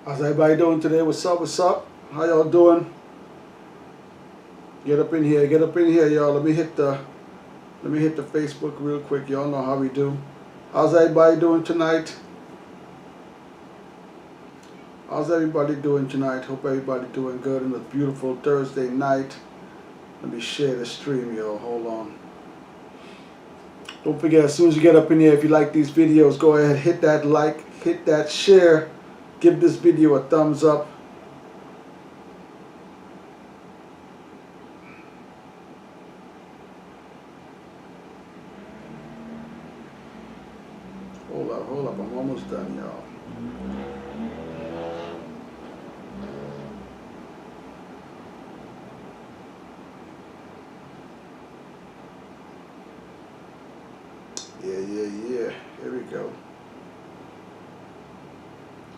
How's everybody doing today? What's up? What's up? How y'all doing? Get up in here, y'all. Let me hit the Facebook real quick. Y'all know how we do. How's everybody doing tonight? How's everybody doing tonight? Hope everybody doing good on a beautiful Thursday night. Let me share the stream, y'all. Hold on. Don't forget, as soon as you get up in here, if you like these videos, go ahead, hit that like, hit that share, give this video a thumbs up. Hold up, I'm almost done, y'all. Yeah. Here we go.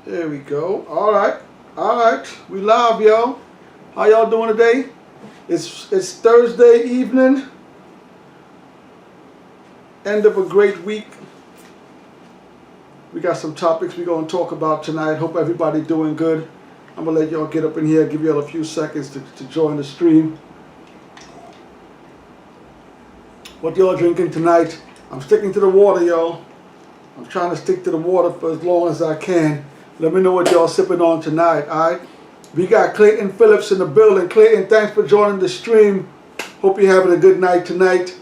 There we go. All right. We live, y'all. How y'all doing today? It's Thursday evening. End of a great week. We got some topics we're going to talk about tonight. Hope everybody doing good. I'm going to let y'all get up in here, give y'all a few seconds to join the stream. What y'all drinking tonight? I'm sticking to the water, y'all. I'm trying to stick to the water for as long as I can. Let me know what y'all sipping on tonight, all right? We got Clayton Phillips in the building. Clayton, thanks for joining the stream. Hope you're having a good night tonight.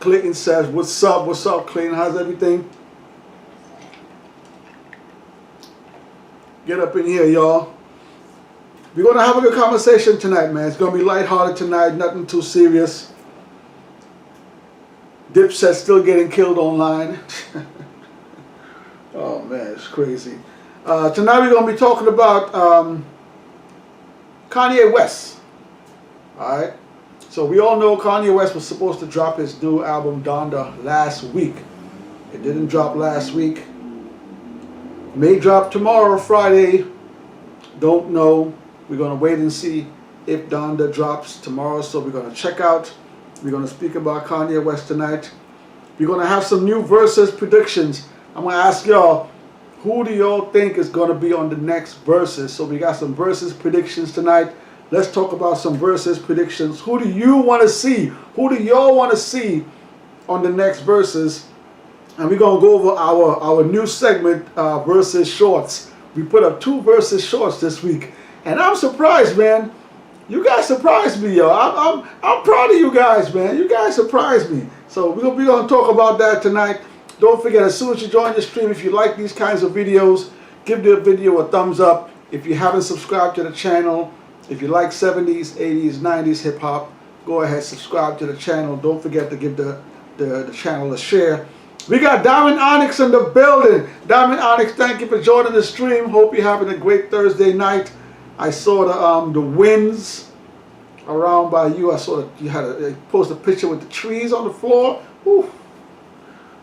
Clayton says, what's up? What's up, Clayton? How's everything? Get up in here, y'all. We're going to have a good conversation tonight, man. It's going to be lighthearted tonight, nothing too serious. Dipset still getting killed online. Oh, man, it's crazy. Tonight we're going to be talking about Kanye West. All right. So we all know Kanye West was supposed to drop his new album, Donda, last week. It didn't drop last week. May drop tomorrow, Friday. Don't know. We're going to wait and see if Donda drops tomorrow. So we're going to check out. We're going to speak about Kanye West tonight. We're going to have some new Verzuz predictions. I'm going to ask y'all, who do y'all think is going to be on the next Verzuz? So we got some Verzuz predictions tonight. Let's talk about some Verzuz predictions. Who do you want to see? Who do y'all want to see on the next Verzuz? And we're going to go over our new segment, Verzuz Shorts. We put up 2 Verzuz Shorts this week. And I'm surprised, man. You guys surprised me, yo. I'm proud of you guys, man. You guys surprised me. So we're going to talk about that tonight. Don't forget, as soon as you join the stream, if you like these kinds of videos, give the video a thumbs up. If you haven't subscribed to the channel, if you like 70s, 80s, 90s hip-hop, go ahead, subscribe to the channel. Don't forget to give the channel a share. We got Diamond Onyx in the building. Diamond Onyx, thank you for joining the stream. Hope you're having a great Thursday night. I saw the winds around by you. I saw that you had post a picture with the trees on the floor. Whew.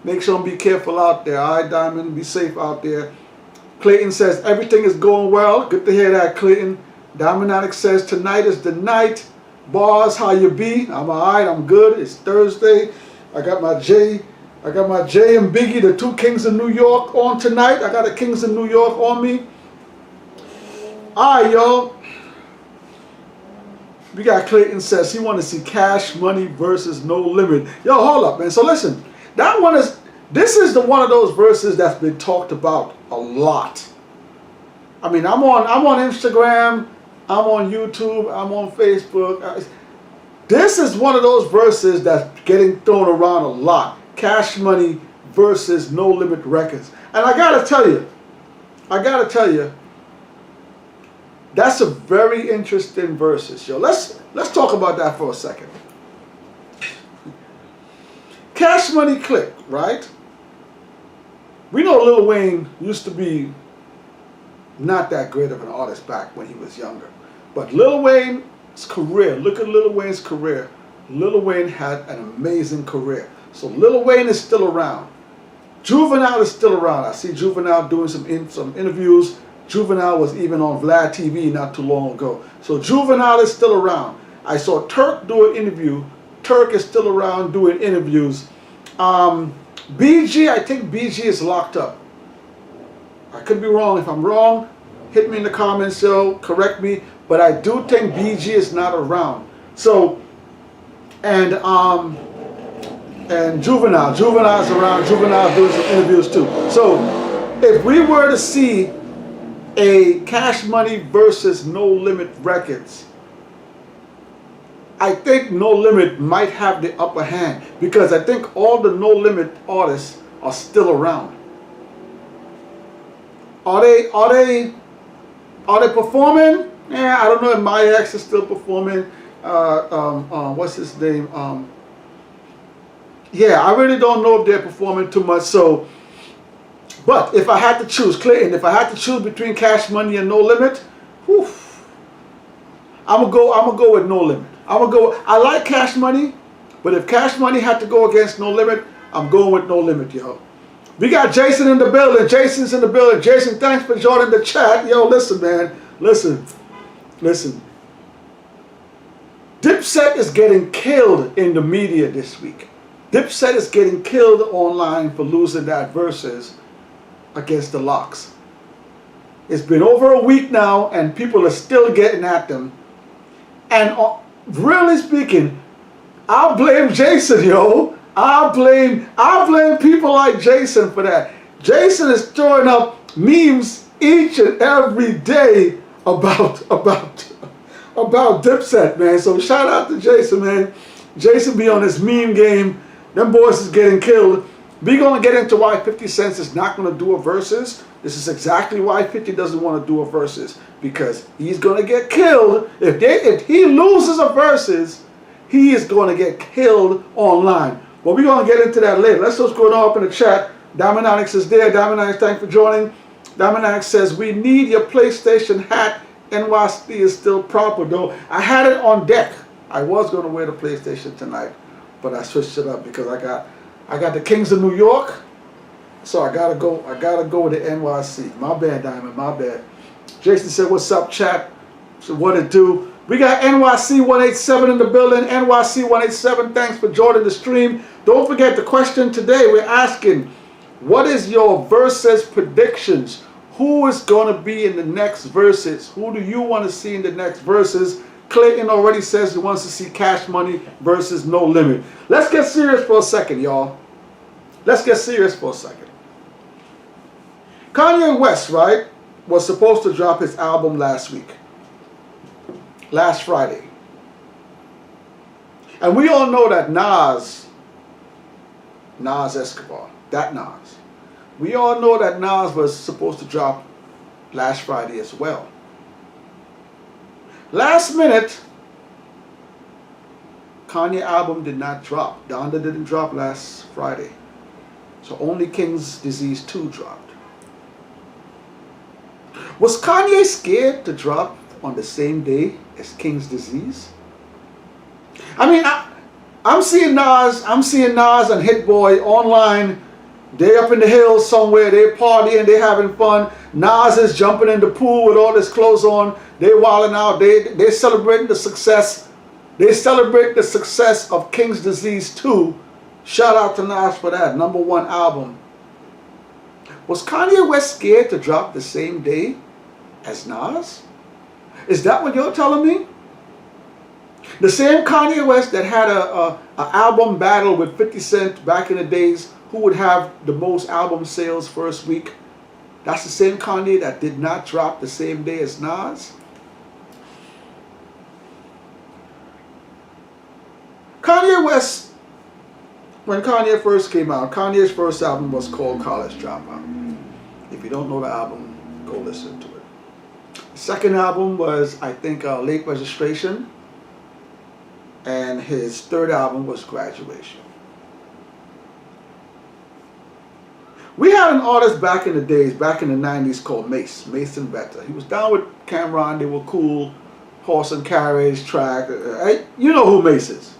Make sure and be careful out there. All right, Diamond, be safe out there. Clayton says everything is going well. Good to hear that, Clayton. Diamond Onyx says tonight is the night. Bars, how you be? I'm all right. I'm good. It's Thursday. I got my Jay and Biggie, the 2 Kings of New York, on tonight. I got the Kings of New York on me. All right, y'all. We got Clayton says he want to see Cash Money versus No Limit. Yo, hold up, man. So listen, this is one of those verses that's been talked about a lot. I mean, I'm on Instagram, I'm on YouTube, I'm on Facebook. This is one of those verses that's getting thrown around a lot. Cash Money versus No Limit Records. And I gotta tell you, that's a very interesting versus, yo. Let's talk about that for a second. Cash Money Click, right? We know Lil Wayne used to be not that great of an artist back when he was younger. But Lil Wayne's career, look at Lil Wayne's career. Lil Wayne had an amazing career. So Lil Wayne is still around. Juvenile is still around. I see Juvenile doing some interviews. Juvenile was even on Vlad TV not too long ago. So Juvenile is still around. I saw Turk do an interview. Turk is still around doing interviews. BG, I think BG is locked up. I could be wrong. If I'm wrong, hit me in the comments, yo, correct me. But I do think BG is not around. So, and Juvenile's around. Juvenile doing some interviews too. So, if we were to see a Cash Money versus No Limit Records, I think No Limit might have the upper hand because I think all the No Limit artists are still around. Are they performing? Yeah, I don't know if my ex is still performing. What's his name? Yeah, I really don't know if they're performing too much. So, but if I had to choose, Clayton, if I had to choose between Cash Money and No Limit, whew, I'm gonna go with No Limit. I like Cash Money, but if Cash Money had to go against No Limit, I'm going with No Limit, yo. We got Jason in the building. Jason's in the building. Jason, thanks for joining the chat. Yo, listen, man. Listen. Dipset is getting killed in the media this week. Dipset is getting killed online for losing that Verzuz against the Locks. It's been over a week now, and people are still getting at them. And really speaking, I'll blame Jason, yo. I blame people like Jason for that. Jason is throwing up memes each and every day about Dipset, man. So shout out to Jason, man. Jason be on his meme game. Them boys is getting killed. We gonna get into why 50 Cent is not gonna do a Verzuz. This is exactly why 50 doesn't want to do a Verzuz, because he's gonna get killed if he loses a Verzuz. He is gonna get killed online. But we're going to get into that later. Let's just go up in the chat. Diamondonix is there. Diamondonix, thanks for joining. Diamondonix says, we need your PlayStation hat. NYC is still proper, though. I had it on deck. I was going to wear the PlayStation tonight, but I switched it up because I got the Kings of New York, so I gotta go with the NYC. My bad, Diamond, my bad. Jason said, what's up, chat? So what it do? We got NYC 187 in the building. NYC 187, thanks for joining the stream. Don't forget the question today. We're asking, what is your Verzuz predictions? Who is going to be in the next Verzuz? Who do you want to see in the next Verzuz? Clayton already says he wants to see Cash Money versus No Limit. Let's get serious for a second, y'all. Let's get serious for a second. Kanye West, right, was supposed to drop his album last week. Last Friday. And we all know that Nas Escobar, that Nas. We all know that Nas was supposed to drop last Friday as well. Last minute, Kanye album did not drop. Donda didn't drop last Friday. So only King's Disease 2 dropped. Was Kanye scared to drop on the same day as King's Disease? I mean, I'm seeing Nas and Hit Boy online. They up in the hills somewhere. They partying. They having fun. Nas is jumping in the pool with all his clothes on. They wilding out. They celebrating the success. They celebrate the success of King's Disease 2. Shout out to Nas for that #1 album. Was Kanye West scared to drop the same day as Nas? Is that what you're telling me? The same Kanye West that had a album battle with 50 Cent back in the days, who would have the most album sales first week, that's the same Kanye that did not drop the same day as Nas? Kanye West, when Kanye first came out, Kanye's first album was called College Dropout. If you don't know the album, go listen to it. The second album was, I think, Late Registration. And his third album was Graduation. We had an artist back in the days, back in the 90s, called Mason Better. He was down with Cameron. They were cool. Horse and Carriage, track. You know who Mace is.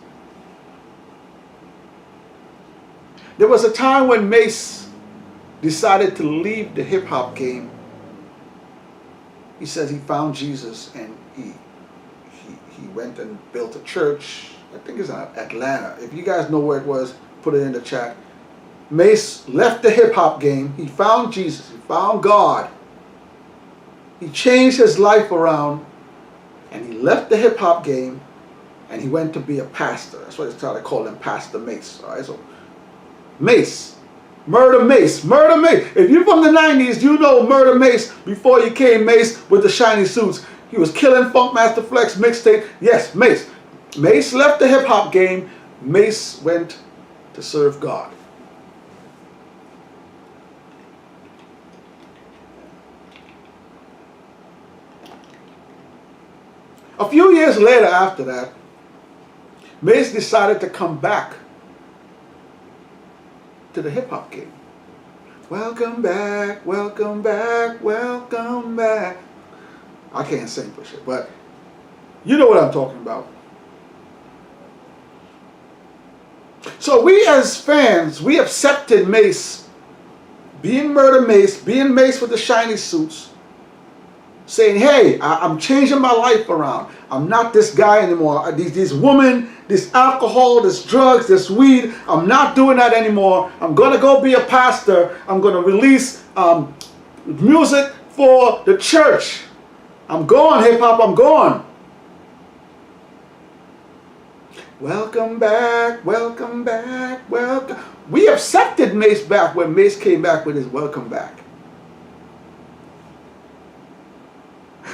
There was a time when Mace decided to leave the hip-hop game. He said he found Jesus and he went and built a church. I think it's in Atlanta. If you guys know where it was, put it in the chat. Mace left the hip-hop game. He found Jesus. He found God. He changed his life around, and he left the hip hop game, and he went to be a pastor. That's why they started calling him Pastor Mace. All right, so Mace, Murder Mace, Murder Mace. If you're from the 90s, you know Murder Mace before he came Mace with the shiny suits. He was killing Funkmaster Flex mixtape. Yes, Mace. Mace left the hip hop game. Mace went to serve God. A few years later after that, Mace decided to come back to the hip hop game. Welcome back, welcome back, welcome back. I can't sing for shit, but you know what I'm talking about. So we as fans, we accepted Mace being Murder Mace, being Mace with the shiny suits, saying, hey, I'm changing my life around. I'm not this guy anymore. These women, this alcohol, this drugs, this weed, I'm not doing that anymore. I'm going to go be a pastor. I'm going to release music for the church. I'm going, hip-hop, I'm going. Welcome back, welcome back, welcome. We accepted Mace back when Mace came back with his welcome back.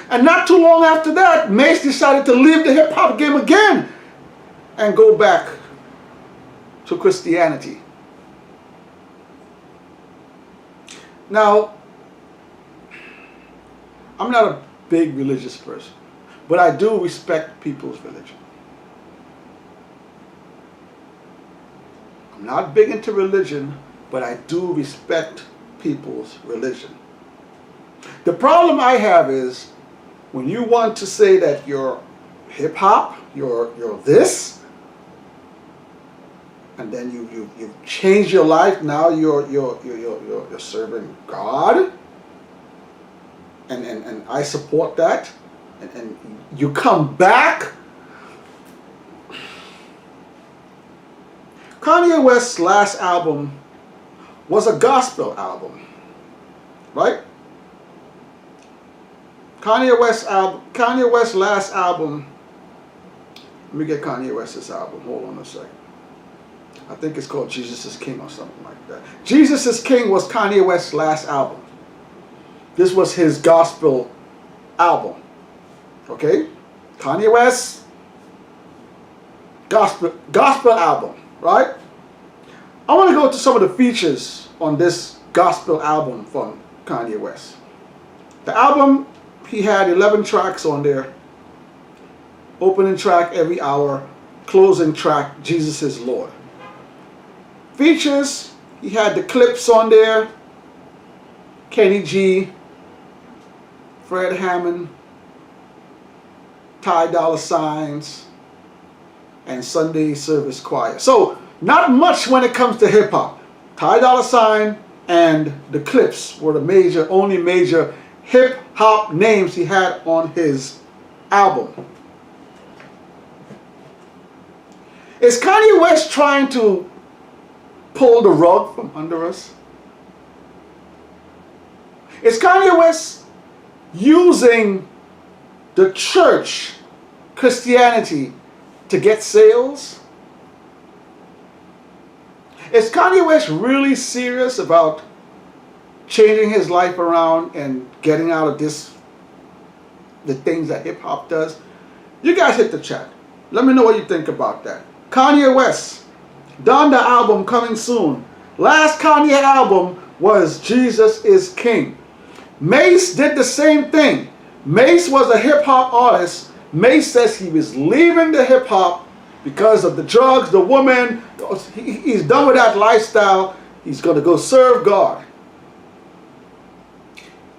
And not too long after that, Mace decided to leave the hip-hop game again and go back to Christianity. Now, I'm not a big religious person, but I do respect people's religion. I'm not big into religion, but I do respect people's religion. The problem I have is when you want to say that you're hip hop, you're this, and then you change your life. Now you're serving God, and I support that, and you come back. Kanye West's last album was a gospel album, right? Kanye West's last album, let me get Kanye West's album, hold on a second. I think it's called Jesus is King or something like that. Jesus is King was Kanye West's last album. This was his gospel album, okay? Kanye West, gospel album, right? I want to go to some of the features on this gospel album from Kanye West. The album, he had 11 tracks on there. Opening track, Every Hour. Closing track, Jesus is Lord. Features, he had the clips on there. Kenny G, Fred Hammond, Ty Dolla $igns, and Sunday Service Choir. So, not much when it comes to hip hop. Ty Dolla $ign and the clips were the only major hip hop names he had on his album. Is Kanye West trying to pull the rug from under us? Is Kanye West using the church, Christianity, to get sales? Is Kanye West really serious about changing his life around and getting out of the things that hip hop does? You guys hit the chat. Let me know what you think about that. Kanye West, Donda album coming soon. Last Kanye album was Jesus is King. Mace did the same thing. Mace was a hip hop artist. Mace says he was leaving the hip hop because of the drugs, the woman. He's done with that lifestyle. He's going to go serve God.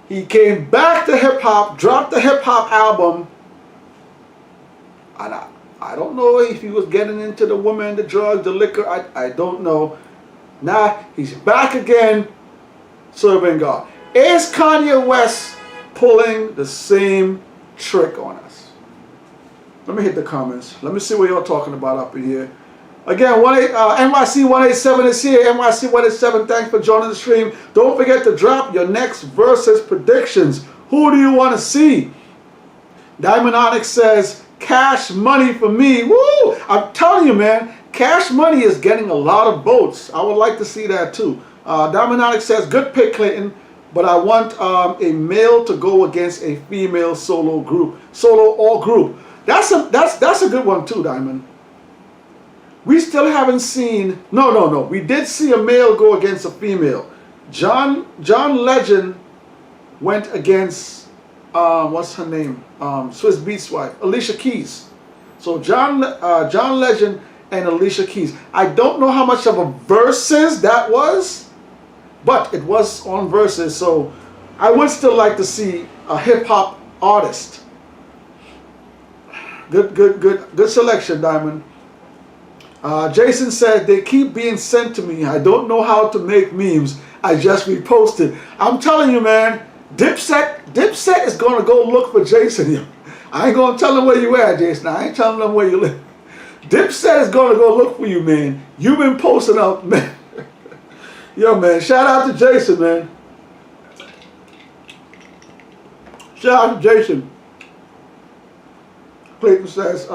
He came back to hip hop, dropped the hip hop album, and I don't know if he was getting into the women, the drugs, the liquor. I don't know. Now he's back again, serving God. Is Kanye West pulling the same trick on us? Let me hit the comments. Let me see what y'all talking about up in here. Again, NYC 187 is here. NYC 187, thanks for joining the stream. Don't forget to drop your next Verzuz predictions. Who do you want to see? Diamond Onyx says, Cash Money for me. Woo! I'm telling you, man, Cash Money is getting a lot of votes. I would like to see that too. Diamond Onyx says, good pick, Clinton, but I want a male to go against a female solo or group. That's a good one too, Diamond. We still haven't seen, no. We did see a male go against a female. John Legend went against, what's her name? Swiss Beats wife, Alicia Keys. So John Legend and Alicia Keys. I don't know how much of a Verzuz that was, but it was on Verzuz. So I would still like to see a hip hop artist. Good selection, Diamond. Jason said, they keep being sent to me. I don't know how to make memes. I just reposted. I'm telling you, man, Dipset is going to go look for Jason. I ain't going to tell him where you at, Jason. I ain't telling him where you live. Dipset is going to go look for you, man. You've been posting up, man. Yo, man, shout out to Jason, man. Shout out to Jason. Clayton says,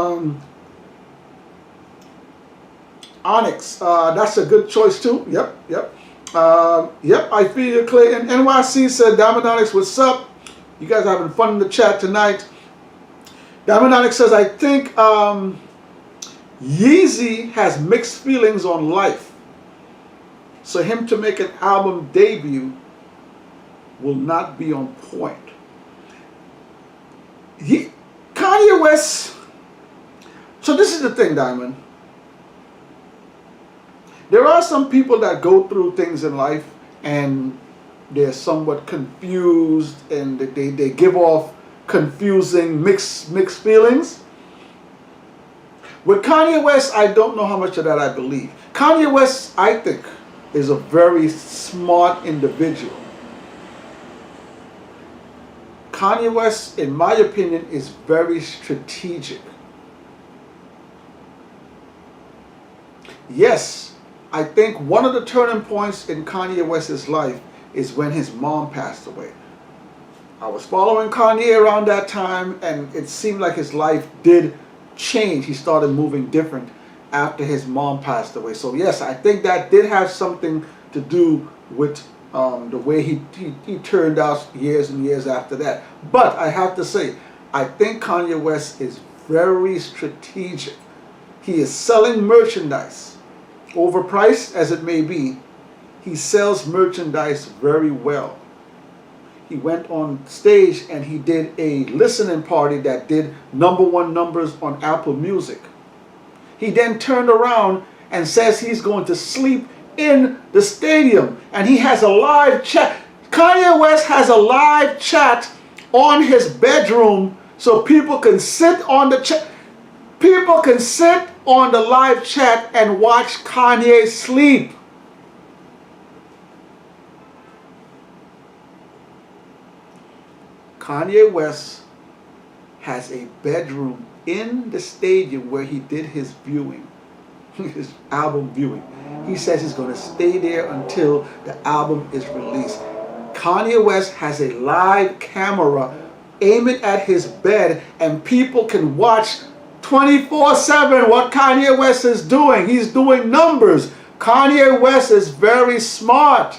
Onyx, that's a good choice too. Yep. Yep, I feel you, Clayton. NYC said, Diamond Onyx, what's up? You guys are having fun in the chat tonight. Diamond Onyx says, I think Yeezy has mixed feelings on life. So him to make an album debut will not be on point. Kanye West, so this is the thing, Diamond. There are some people that go through things in life and they're somewhat confused and they give off confusing mixed feelings. With Kanye West, I don't know how much of that I believe. Kanye West, I think, is a very smart individual. Kanye West, in my opinion, is very strategic. Yes, I think one of the turning points in Kanye West's life is when his mom passed away. I was following Kanye around that time, and it seemed like his life did change. He started moving different after his mom passed away. So yes, I think that did have something to do with the way he turned out years and years after that. But I have to say, I think Kanye West is very strategic. He is selling merchandise, overpriced as it may be. He sells merchandise very well. He went on stage and he did a listening party that did #1 numbers on Apple Music. He then turned around and says he's going to sleep in the stadium, and he has a live chat. Kanye West has a live chat on his bedroom so people can sit on the chat. People can sit on the live chat and watch Kanye sleep. Kanye West has a bedroom in the stadium where he did his viewing, his album viewing. He says he's going to stay there until the album is released. Kanye West has a live camera aiming at his bed, and people can watch 24/7 what Kanye West is doing. He's doing numbers. Kanye West is very smart.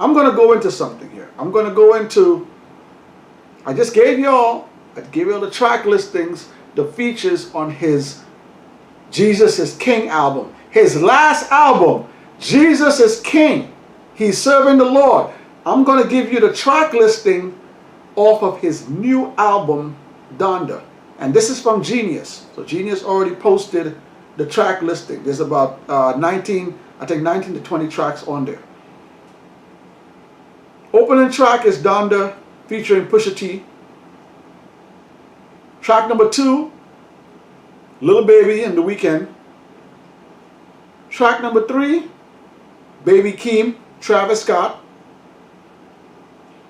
I'm going to go into something here. I'm going to go into, I gave you all the track listings, the features on his Jesus is King album. His last album, Jesus is King. He's serving the Lord. I'm going to give you the track listing off of his new album, Donda. And this is from Genius. So Genius already posted the track listing. There's about 19 to 20 tracks on there. Opening track is Donda featuring Pusha T. Track number 2, Lil Baby and The Weeknd. Track number 3, Baby Keem, Travis Scott.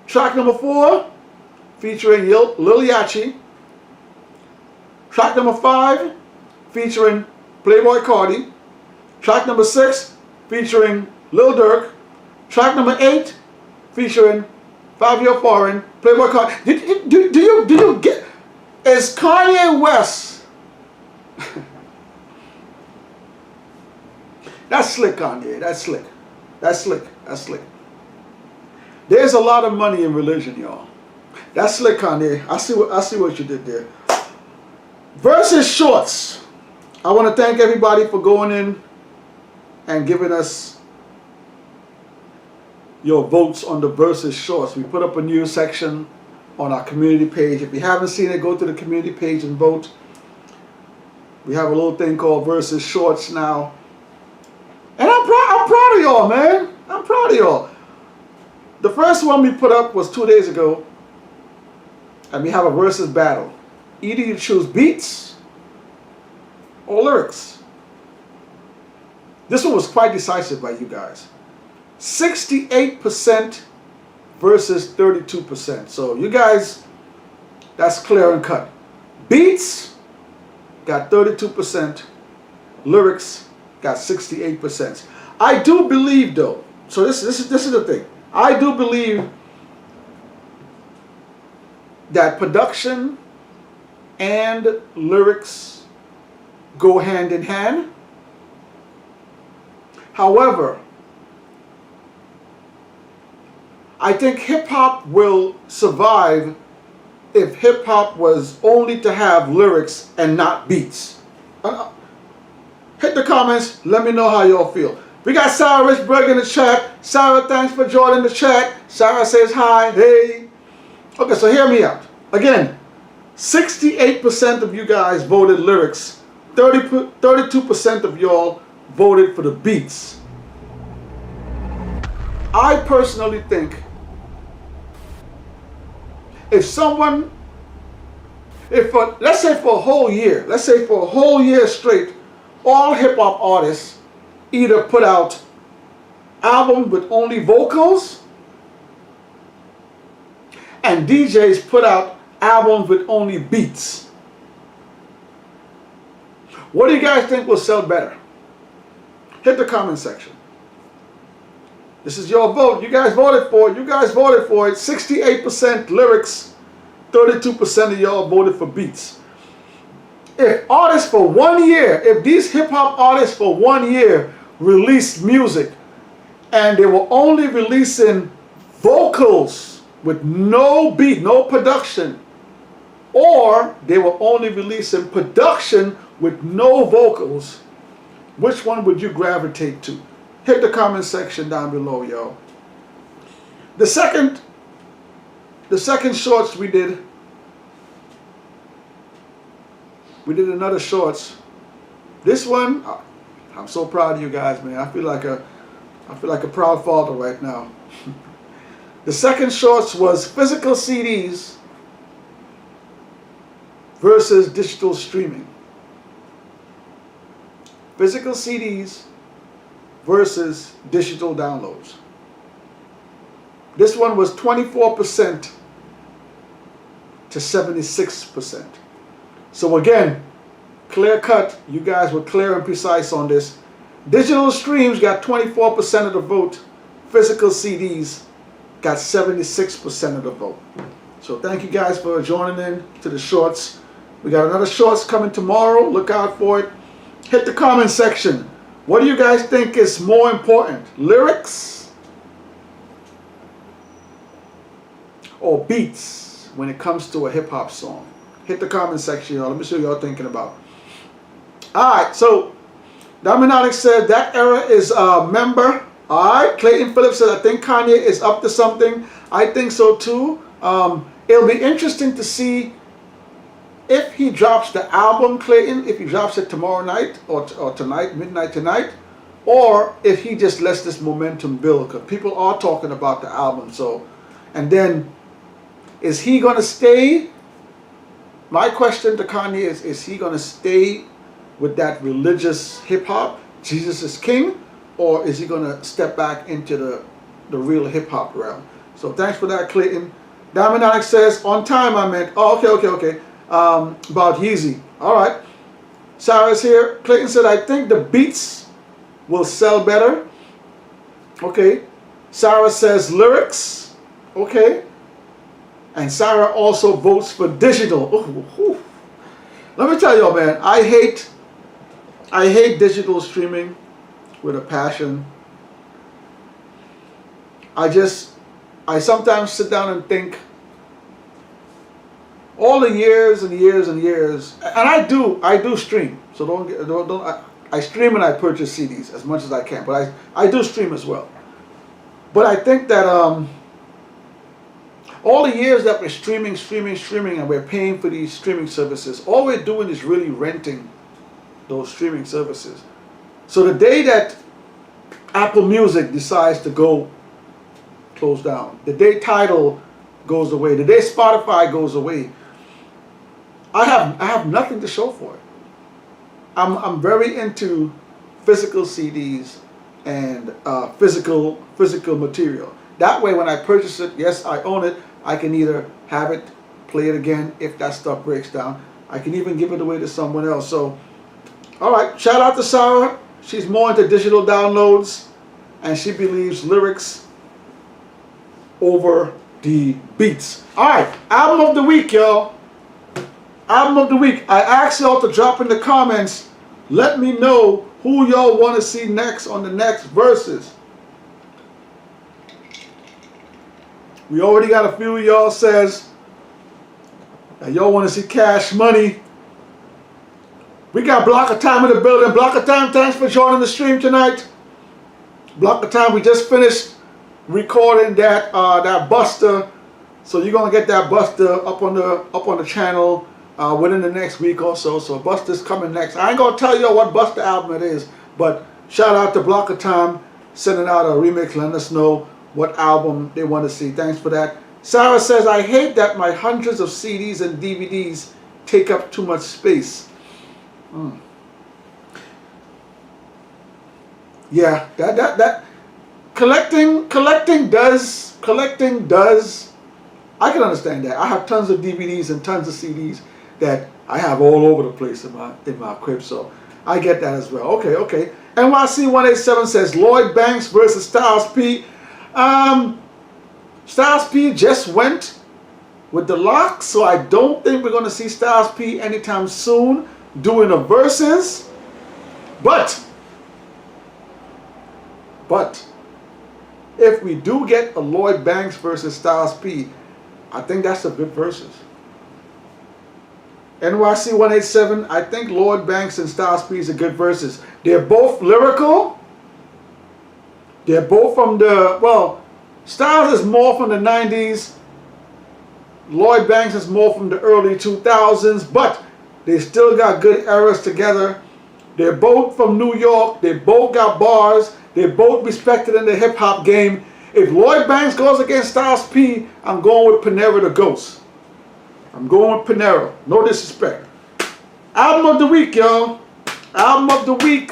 Track number 4, featuring Lil Yachty. Track number 5, featuring Playboy Cardi. Track number 6, featuring Lil Durk. Track number 8, featuring 5 Year Foreign, Playboy Cardi. Do you get? Is Kanye West? That's slick, Kanye. That's slick. That's slick. That's slick. There's a lot of money in religion, y'all. That's slick, Kanye. I see what you did there. Verzuz shorts. I want to thank everybody for going in and giving us your votes on the Verzuz shorts. We put up a new section on our community page. If you haven't seen it, go to the community page and vote. We have a little thing called Verzuz shorts now. And I'm proud of y'all, man. I'm proud of y'all. The first one we put up was 2 days ago. And we have a Verzuz battle. Either you choose beats or lyrics. This one was quite decisive by you guys. 68% versus 32%. So you guys, that's clear and cut. Beats got 32%. Lyrics got 68%. I do believe though, so this is the thing. I do believe that production and lyrics go hand in hand. However, I think hip-hop will survive if hip-hop was only to have lyrics and not beats. Hit the comments, let me know how y'all feel. We got Sarah Richburg in the chat. Sarah, thanks for joining the chat. Sarah says hi, hey. Okay, so hear me out. Again, 68% of you guys voted lyrics. 32% of y'all voted for the beats. I personally think let's say for a whole year straight, all hip hop artists either put out albums with only vocals and DJs put out albums with only beats. What do you guys think will sell better? Hit the comment section. This is your vote. You guys voted for it. 68% lyrics, 32% of y'all voted for beats. If artists for 1 year, if these hip hop artists for 1 year released music and they were only releasing vocals with no beat, no production, or they were only releasing production with no vocals, which one would you gravitate to? Hit the comment section down below, yo. The second shorts we did another shorts. This one, I'm so proud of you guys, man. I feel like a proud father right now. The second shorts was physical CDs versus digital streaming. Physical CDs versus digital downloads. This one was 24% to 76%. So again, clear cut, you guys were clear and precise on this. Digital streams got 24% of the vote. Physical CDs got 76% of the vote. So thank you guys for joining in to the shorts. We got another shorts coming tomorrow. Look out for it. Hit the comment section. What do you guys think is more important? Lyrics or beats when it comes to a hip-hop song? Hit the comment section, y'all. Let me see what y'all thinking about. Alright, so Dominatic said that era is a member. Alright, Clayton Phillips said I think Kanye is up to something. I think so too. It'll be interesting to see if he drops the album, Clayton, if he drops it tomorrow night or tonight, midnight tonight, or if he just lets this momentum build, because people are talking about the album. So, and then is he going to stay? My question to Kanye is he going to stay with that religious hip hop, Jesus is King, or is he going to step back into the real hip hop realm? So thanks for that, Clayton. Dominatic says, on time I meant, oh, okay. About Yeezy. All right. Sarah's here. Clayton said, I think the beats will sell better. Okay. Sarah says lyrics. Okay. And Sarah also votes for digital. Ooh, ooh. Let me tell y'all, man, I hate digital streaming with a passion. I sometimes sit down and think, all the years and years and years, and I do stream. So I stream and I purchase CDs as much as I can, but I do stream as well. But I think that all the years that we're streaming, and we're paying for these streaming services, all we're doing is really renting those streaming services. So the day that Apple Music decides to go close down, the day Tidal goes away, the day Spotify goes away, I have nothing to show for it. I'm very into physical CDs and physical material. That way, when I purchase it, yes, I own it. I can either have it, play it again if that stuff breaks down. I can even give it away to someone else. So, all right, shout out to Sarah. She's more into digital downloads, and she believes lyrics over the beats. All right, album of the week, y'all. Album of the week. I asked y'all to drop in the comments. Let me know who y'all want to see next on the next Verzuz. We already got a few of y'all says that y'all want to see Cash Money. We got Block of Time in the building. Block of Time, thanks for joining the stream tonight. Block of Time, we just finished recording that Buster, so you're gonna get that Buster up on the channel within the next week or so. So Buster's coming next. I ain't gonna tell you what Buster album it is, but shout out to Block of Time sending out a remix, letting us know what album they want to see. Thanks for that. Sarah says, I hate that my hundreds of CDs and DVDs take up too much space. Yeah, that collecting does. I can understand that. I have tons of DVDs and tons of CDs that I have all over the place in my crib, so I get that as well. Okay. NYC 187 says Lloyd Banks versus Styles P. Styles P just went with the lock, so I don't think we're going to see Styles P anytime soon doing a Verzuz. But if we do get a Lloyd Banks versus Styles P, I think that's a good Verzuz. NYC 187, I think Lloyd Banks and Styles P is a good Verzuz. They're both lyrical. They're both from Styles is more from the 90s. Lloyd Banks is more from the early 2000s, but they still got good eras together. They're both from New York. They both got bars. They're both respected in the hip-hop game. If Lloyd Banks goes against Styles P, I'm going with Panera the Ghost. I'm going with Panera. No disrespect. Album of the week, y'all. Album of the week.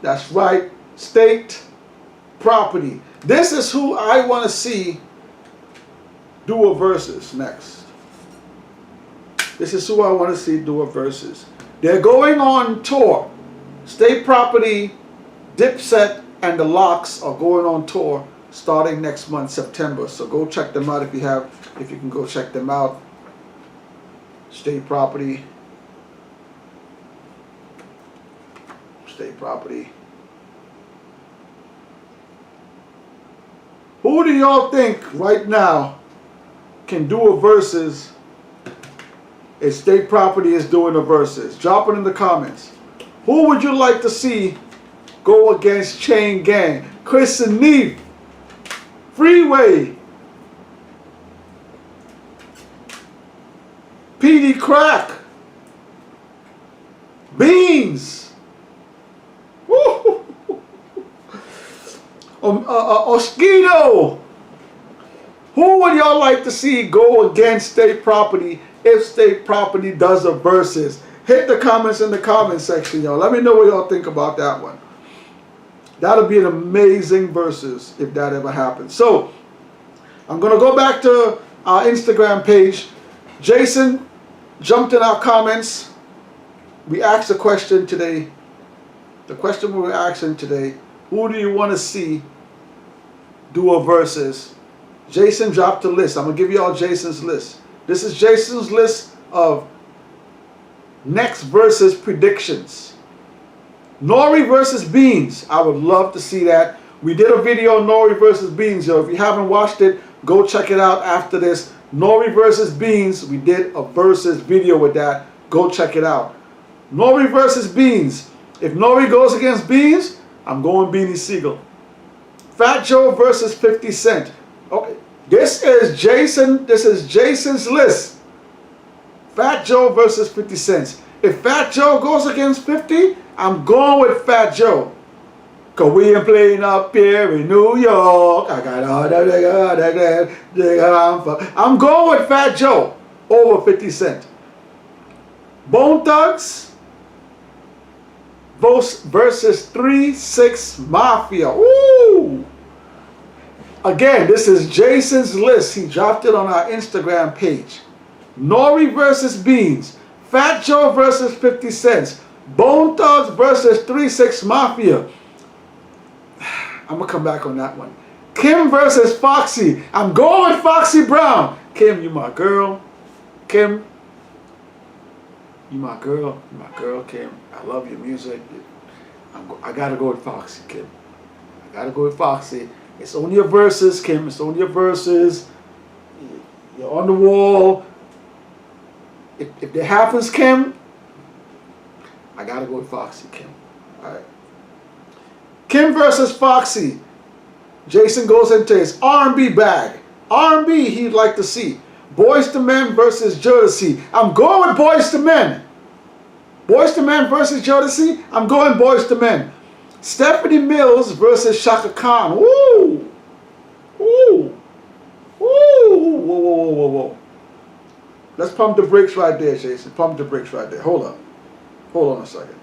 That's right. State Property. This is who I want to see do a Verzuz next. This is who I want to see do a Verzuz. They're going on tour. State Property, Dipset, and the Locks are going on tour starting next month, September. So go check them out if you can go check them out. State Property. State Property. Who do y'all think right now can do a Verzuz if State Property is doing a Verzuz? Drop it in the comments. Who would you like to see go against Chain Gang? Chris and Neve, Freeway, PD Crack, Beans, Mosquito. Who would y'all like to see go against State Property if State Property does a Verzuz? Hit the comments in the comment section, y'all. Let me know what y'all think about that one. That'll be an amazing Verzuz if that ever happens. So, I'm going to go back to our Instagram page. Jason jumped in our comments. We asked a question today. The question we were asking today, who do you want to see do a versus? Jason dropped a list. I'm going to give you all Jason's list. This is Jason's list of next versus predictions. Nori versus Beans. I would love to see that. We did a video on Nori versus Beans, yo. If you haven't watched it, go check it out after this. Nori versus Beans. We did a versus video with that. Go check it out. Nori versus Beans. If Nori goes against Beans, I'm going Beanie Siegel. Fat Joe versus 50 Cent. Okay, this is Jason's list. Fat Joe versus 50 Cent. If Fat Joe goes against 50, I'm going with Fat Joe. Cause we ain't playing up here in New York. I got all that. I'm going with Fat Joe over 50 Cent. Bone Thugs versus 3-6 Mafia. Ooh! Again, this is Jason's list. He dropped it on our Instagram page. Nori versus Beans. Fat Joe versus 50 Cent. Bone Thugs versus 3-6 Mafia. I'm going to come back on that one. Kim versus Foxy. I'm going with Foxy Brown. Kim, you my girl. Kim, you my girl. You my girl, Kim. I love your music. I got to go with Foxy, Kim. I got to go with Foxy. It's only your verses, Kim. It's only your verses. You're on the wall. If that happens, Kim, I got to go with Foxy, Kim. All right. Kim versus Foxy. Jason goes into his R&B bag. R&B he'd like to see. Boyz II Men versus Jodeci. I'm going with Boyz II Men. Boyz II Men versus Jodeci. I'm going Boyz II Men. Stephanie Mills versus Shaka Khan. Woo! Woo! Woo! Whoa, whoa, whoa, whoa, whoa. Let's pump the brakes right there, Jason. Pump the brakes right there. Hold up. Hold on a second.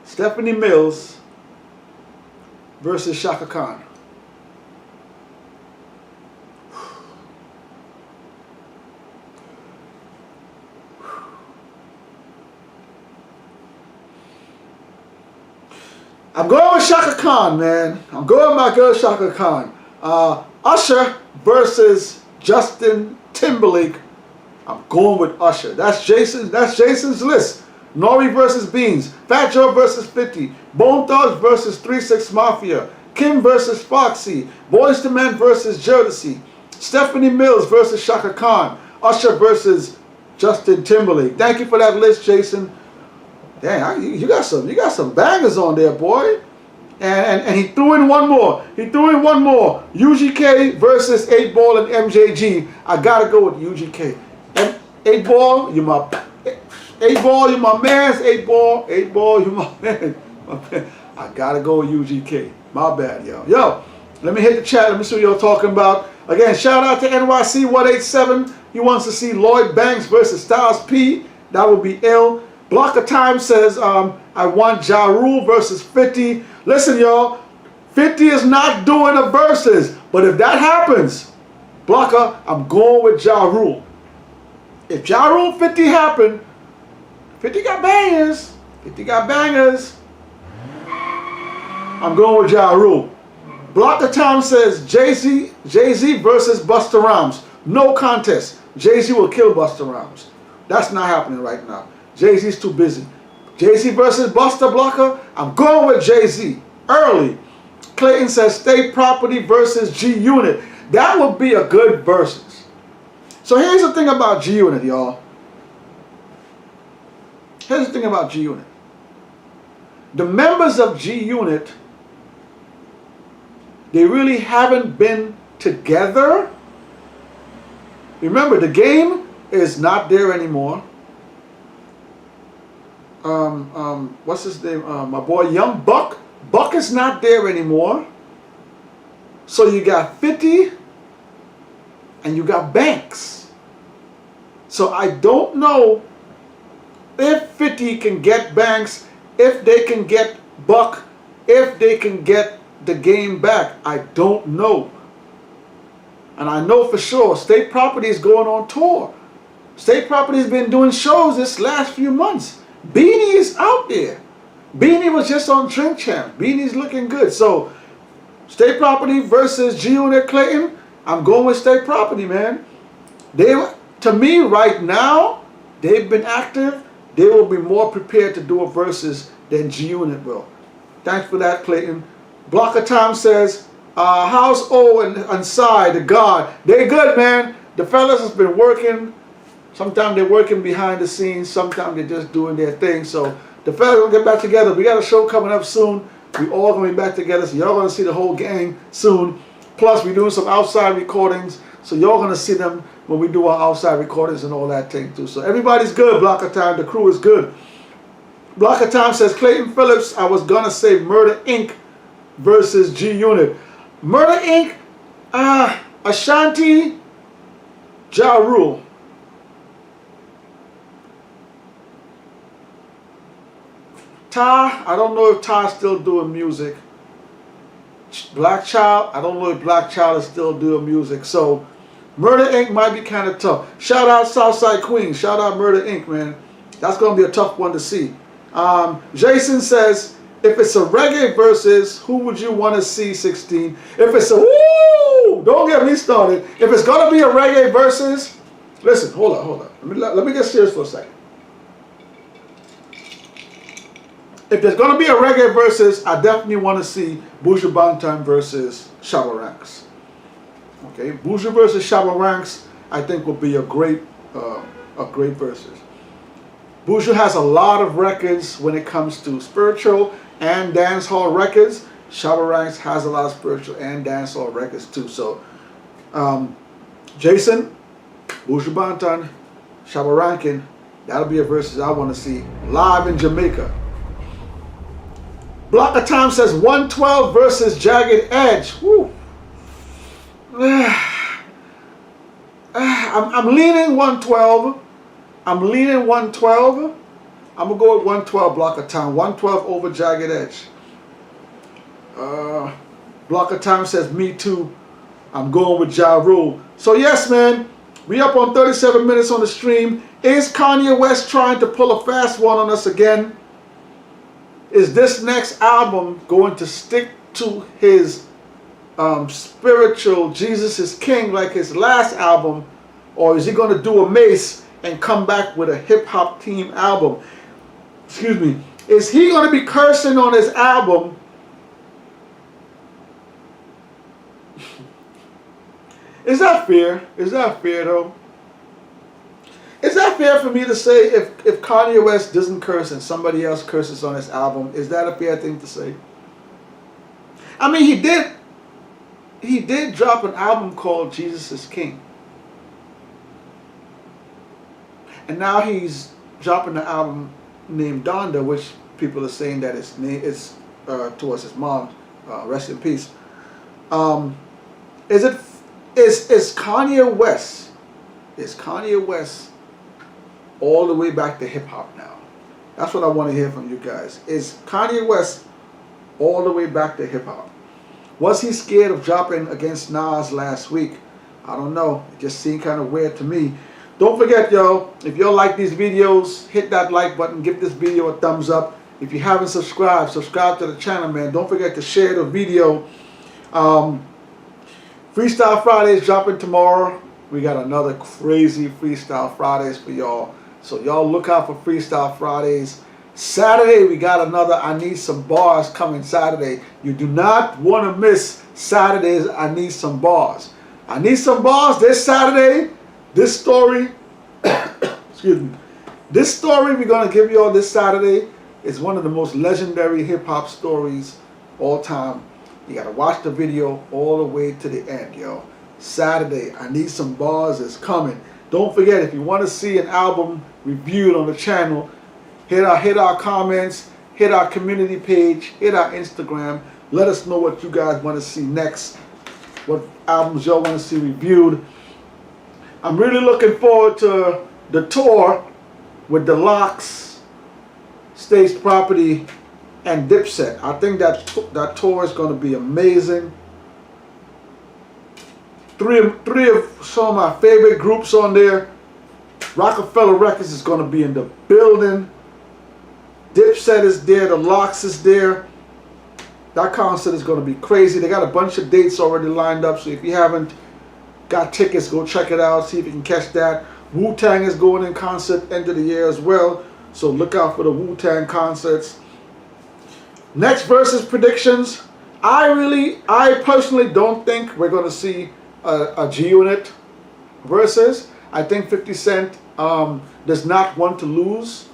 Stephanie Mills versus Shaka Khan. I'm going with Shaka Khan, man. I'm going with my girl Shaka Khan. Usher versus Justin Timberlake. I'm going with Usher. That's Jason's list. Nori versus Beans. Fat Joe versus 50. Bone Thugs versus 3-6 Mafia. Kim versus Foxy. Boyz II Men versus Jodeci. Stephanie Mills versus Shaka Khan. Usher versus Justin Timberlake. Thank you for that list, Jason. Dang, you got some bangers on there, boy. And he threw in one more. UGK versus 8Ball and MJG. I gotta go with UGK. 8Ball, you my 8Ball, you my man. 8Ball, you my man. I gotta go with UGK. My bad, yo. Yo, let me hit the chat. Let me see what y'all talking about. Again, shout out to NYC 187. He wants to see Lloyd Banks versus Styles P. That would be ill. Block of Time says, I want Ja Rule versus 50. Listen, y'all, 50 is not doing a versus. But if that happens, Blocker, I'm going with Ja Rule. If Ja Rule 50 happen, 50 got bangers. 50 got bangers. I'm going with Ja Rule. Block of Time says Jay-Z versus Busta Rhymes. No contest. Jay-Z will kill Busta Rhymes. That's not happening right now. Jay-Z's too busy. Jay-Z versus Busta Blocker. I'm going with Jay-Z. Early. Clayton says State Property versus G-Unit. That would be a good versus. So here's the thing about G-Unit, y'all. Here's the thing about G-Unit. The members of G-Unit, they really haven't been together. Remember, the game is not there anymore. What's his name? My boy Young Buck. Buck is not there anymore. So you got 50 and you got Banks. So I don't know if 50 can get Banks, if they can get Buck, if they can get the game back. I don't know. And I know for sure State Property is going on tour. State Property has been doing shows this last few months. Beanie is out there. Beanie was just on Drink Champ. Beanie's looking good. So State Property versus G-Unit Clayton. I'm going with State Property, man. To me right now, they've been active. They will be more prepared to do a versus than G-Unit will. Thanks for that, Clayton. Blocker Time says, how's O and Sai, the God? They good, man. The fellas has been working. Sometimes they're working behind the scenes. Sometimes they're just doing their thing. So the fellas will get back together. We got a show coming up soon. We all going to be back together. So y'all going to see the whole gang soon. Plus, we're doing some outside recordings. So y'all going to see them when we do our outside recordings and all that thing too. So everybody's good, Blocker Time. The crew is good. Blocker Time says, Clayton Phillips, I was going to say Murder Inc. versus G-Unit. Murder Inc. Ashanti, Ja Rule. Ty, I don't know if Ty's still doing music. Black Child, I don't know if Black Child is still doing music. So Murder Inc. might be kind of tough. Shout out Southside Queen. Shout out Murder Inc., man. That's going to be a tough one to see. Jason says, if it's a reggae versus, who would you want to see, 16? If it's a, woo! Don't get me started. If it's going to be a reggae versus, listen, hold on. Let me get serious for a second. If there's going to be a reggae versus, I definitely want to see Buju Banton versus Shabba Ranks. Okay, Buju versus Shabba Ranks, I think will be a great versus. Buju has a lot of records when it comes to spiritual and dancehall records. Shabba Ranks has a lot of spiritual and dancehall records too. So, Jason, Buju Banton, Shabba Rankin, that'll be a versus I want to see live in Jamaica. Blocker Time says 112 versus Jagged Edge. Woo. I'm leaning 112. I'm leaning 112. I'm going to go with 112 Blocker Time. 112 over Jagged Edge. Blocker Time says me too. I'm going with Ja Rule. So yes, man. We up on 37 minutes on the stream. Is Kanye West trying to pull a fast one on us again? Is this next album going to stick to his spiritual Jesus is King like his last album, or is he going to do a Mace and come back with a hip-hop theme album? Excuse me. Is he going to be cursing on his album? Is that fair? Is that fair though? Is that fair for me to say if Kanye West doesn't curse and somebody else curses on his album? Is that a fair thing to say? I mean, he did drop an album called Jesus is King. And now he's dropping an album named Donda, which people are saying that it's towards his mom. Rest in peace. Is Kanye West? Is Kanye West all the way back to hip hop now? That's what I want to hear from you guys. Is Kanye West all the way back to hip hop? Was he scared of dropping against Nas last week? I don't know. It just seemed kind of weird to me. Don't forget, y'all, if y'all like these videos, hit that like button. Give this video a thumbs up. If you haven't subscribed, subscribe to the channel, man. Don't forget to share the video. Freestyle Fridays dropping tomorrow. We got another crazy Freestyle Fridays for y'all. So y'all look out for Freestyle Fridays. Saturday, we got another I Need Some Bars coming Saturday. You do not want to miss Saturday's I Need Some Bars. I Need Some Bars this Saturday. This story, excuse me, this story we're going to give you all this Saturday is one of the most legendary hip-hop stories all time. You got to watch the video all the way to the end, yo. Saturday, I Need Some Bars is coming. Don't forget, if you want to see an album reviewed on the channel, hit our comments, hit our community page, hit our Instagram. Let us know what you guys want to see next, what albums y'all want to see reviewed. I'm really looking forward to the tour with the Locks, State Property, and Dipset. I think that tour is going to be amazing. three of some of my favorite groups on there. Rockefeller Records is going to be in the building. Dipset is there. The Locks is there. That concert is going to be crazy. They got a bunch of dates already lined up. So if you haven't got tickets, go check it out. See if you can catch that. Wu-Tang is going in concert end of the year as well. So look out for the Wu-Tang concerts. Next Verzuz predictions. I personally don't think we're going to see a G-Unit Verzuz. I think 50 Cent does not want to lose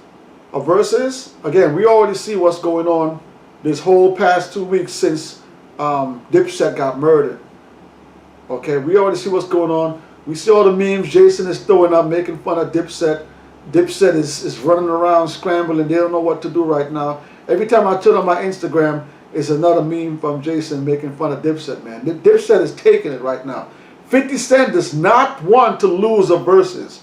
a Verzuz. Again, we already see what's going on this whole past 2 weeks since Dipset got murdered. Okay, we already see what's going on. We see all the memes Jason is throwing up, making fun of Dipset. Dipset is running around scrambling. They don't know what to do right now. Every time I turn on my Instagram, it's another meme from Jason making fun of Dipset, man. Dipset is taking it right now. 50 Cent does not want to lose a Verzuz,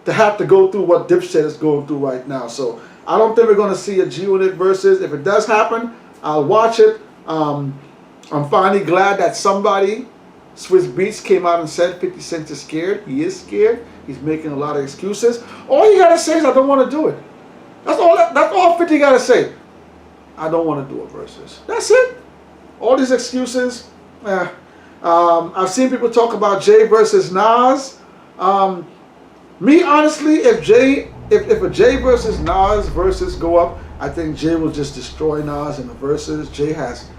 to have to go through what Dipset is going through right now. So I don't think we're going to see a G-Unit Verzuz. If it does happen, I'll watch it. I'm finally glad that somebody, Swiss Beats, came out and said 50 Cent is scared. He is scared. He's making a lot of excuses. All you got to say is, I don't want to do it. That's all 50 got to say. I don't want to do a Verzuz. That's it. All these excuses. I've seen people talk about Jay versus Nas. Me, honestly, if a Jay versus Nas versus go up, I think Jay will just destroy Nas in the Verzuz.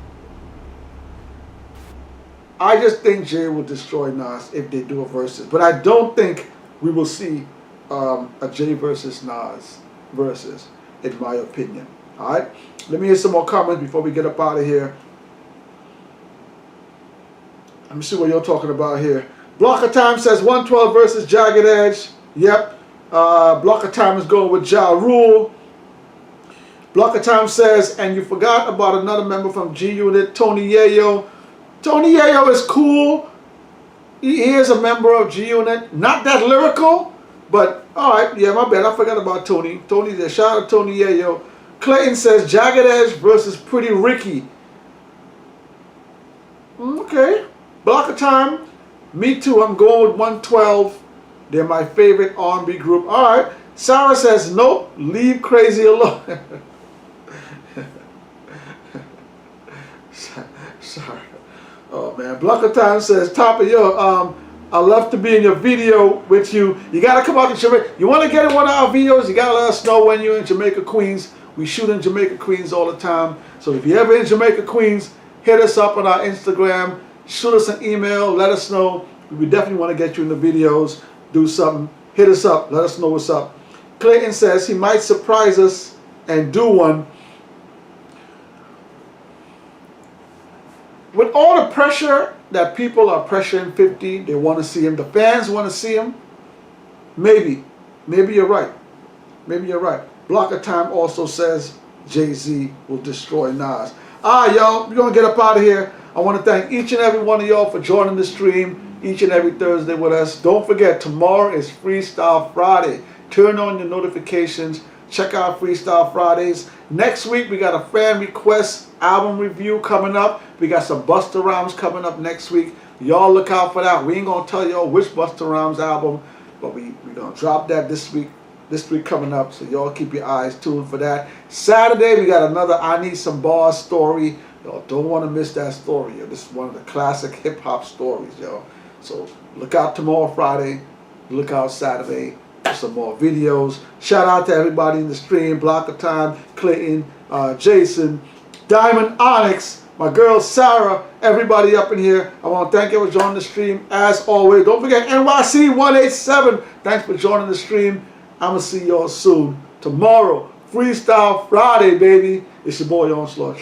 I just think Jay will destroy Nas if they do a Verzuz. But I don't think we will see a Jay versus Nas Verzuz, in my opinion. All right? Let me hear some more comments before we get up out of here. Let me see what you're talking about here. Block of Time says 112 versus Jagged Edge. Yep. Block of Time is going with Ja Rule. Block of Time says, and you forgot about another member from G-Unit, Tony Yayo. Tony Yayo is cool. He is a member of G-Unit. Not that lyrical, but alright. Yeah, my bad. I forgot about Tony. Tony there. Shout out to Tony Yayo. Clayton says Jagged Edge versus Pretty Ricky. Okay. Block of Time. Me too. I'm going with 112. They're my favorite R&B group. Alright. Sarah says, nope. Leave Crazy alone. Sorry. Oh man. Block of Time says, Top of your I love to be in your video with you. You gotta come out to Jamaica. You wanna get in one of our videos, you gotta let us know when you're in Jamaica, Queens. We shoot in Jamaica, Queens all the time. So if you're ever in Jamaica, Queens, hit us up on our Instagram, shoot us an email, let us know. We definitely want to get you in the videos, do something. Hit us up, let us know what's up. Clayton says he might surprise us and do one. With all the pressure that people are pressuring 50, they want to see him. The fans want to see him. Maybe you're right. Maybe you're right. Block of Time also says Jay-Z will destroy Nas. Alright, y'all, we're going to get up out of here. I want to thank each and every one of y'all for joining the stream each and every Thursday with us. Don't forget, tomorrow is Freestyle Friday. Turn on your notifications. Check out Freestyle Fridays. Next week, we got a fan request album review coming up. We got some Busta Rhymes coming up next week. Y'all look out for that. We ain't going to tell y'all which Busta Rhymes album, but we're going to drop that this week. This week coming up, so y'all keep your eyes tuned for that. Saturday, we got another I Need Some Bars story. Y'all don't want to miss that story. Yo. This is one of the classic hip-hop stories, yo. So look out tomorrow, Friday. Look out Saturday for some more videos. Shout out to everybody in the stream. Block of Time, Clayton, Jason, Diamond Onyx, my girl Sarah, everybody up in here. I want to thank you for joining the stream as always. Don't forget NYC 187. Thanks for joining the stream. I'm going to see y'all soon. Tomorrow, Freestyle Friday, baby. It's your boy, Onslaught.